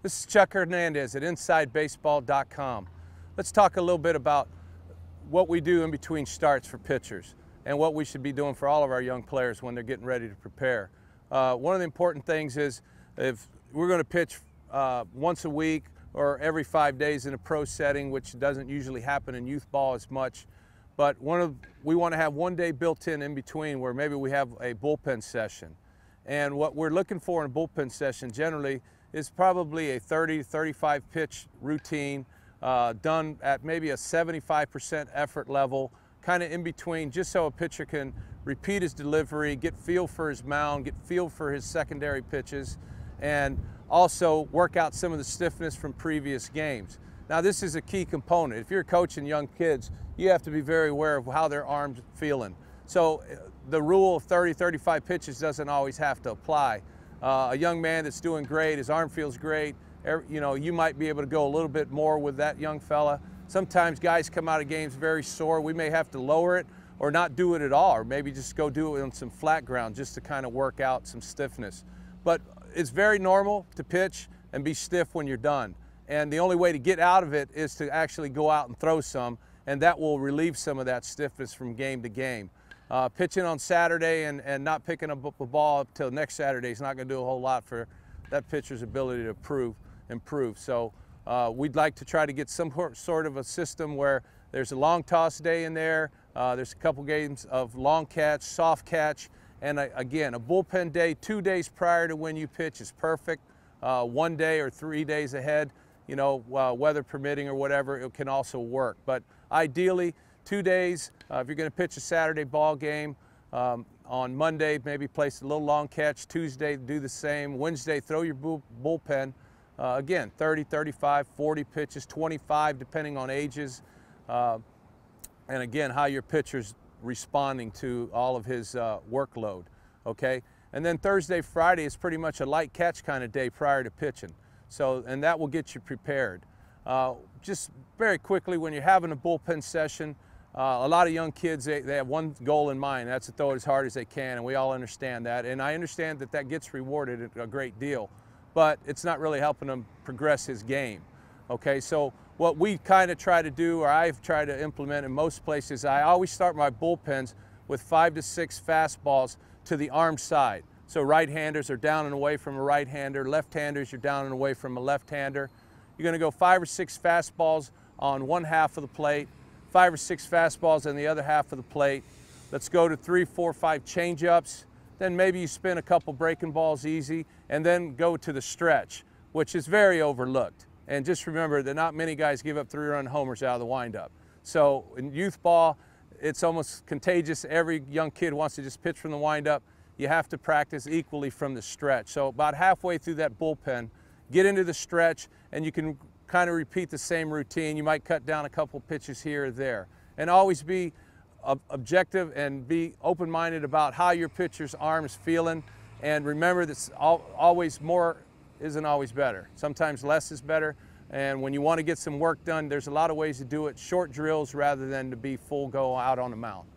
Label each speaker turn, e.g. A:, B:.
A: This is Chuck Hernandez at InsideBaseball.com. Let's talk a little bit about what we do in between starts for pitchers and what we should be doing for all of our young players when they're getting ready to prepare. One of the important things is if we're going to pitch once a week or every 5 days in a pro setting, which doesn't usually happen in youth ball as much, but we want to have 1 day built in between where maybe we have a bullpen session. And what we're looking for in a bullpen session generally is probably a 30 to 35 pitch routine done at maybe a 75% effort level, kind of in between, just so a pitcher can repeat his delivery, get feel for his mound, get feel for his secondary pitches, and also work out some of the stiffness from previous games. Now, this is a key component. If you're coaching young kids, you have to be very aware of how their arms are feeling. So the rule of 30, 35 pitches doesn't always have to apply. A young man that's doing great, his arm feels great, you might be able to go a little bit more with that young fella. Sometimes guys come out of games very sore. We may have to lower it or not do it at all, or maybe just go do it on some flat ground just to kind of work out some stiffness. But it's very normal to pitch and be stiff when you're done. And the only way to get out of it is to actually go out and throw some, and that will relieve some of that stiffness from game to game. Pitching on Saturday and not picking up a ball up till next Saturday is not going to do a whole lot for that pitcher's ability to improve. So we'd like to try to get some sort of a system where there's a long toss day in there, there's a couple games of long catch, soft catch, and again, a bullpen day 2 days prior to when you pitch is perfect. 1 day or 3 days ahead, weather permitting or whatever, it can also work. But ideally, 2 days. If you're going to pitch a Saturday ball game, on Monday, maybe place a little long catch. Tuesday, do the same. Wednesday, throw your bullpen. Again, 30, 35, 40 pitches, 25, depending on ages. And again, how your pitcher's responding to all of his workload, okay? And then Thursday, Friday is pretty much a light catch kind of day prior to pitching. So, and that will get you prepared. Just very quickly, when you're having a bullpen session, a lot of young kids, they have one goal in mind, that's to throw it as hard as they can, and we all understand that. And I understand that that gets rewarded a great deal, but it's not really helping him progress his game. Okay, so what we kind of try to do, or I've tried to implement in most places, I always start my bullpens with 5 to 6 fastballs to the arm side. So right-handers are down and away from a right-hander, left-handers you're down and away from a left-hander. You're going to go 5 or 6 fastballs on one half of the plate, 5 or 6 fastballs on the other half of the plate. Let's go to 3, 4, 5 change-ups. Then maybe you spin a couple breaking balls easy, and then go to the stretch, which is very overlooked. And just remember that not many guys give up 3-run homers out of the windup. So in youth ball, it's almost contagious. Every young kid wants to just pitch from the windup. You have to practice equally from the stretch. So about halfway through that bullpen, get into the stretch, and you can kind of repeat the same routine. You might cut down a couple pitches here or there. And always be objective and be open-minded about how your pitcher's arm is feeling. And remember that always more isn't always better. Sometimes less is better. And when you want to get some work done, there's a lot of ways to do it. Short drills rather than to be full go out on the mound.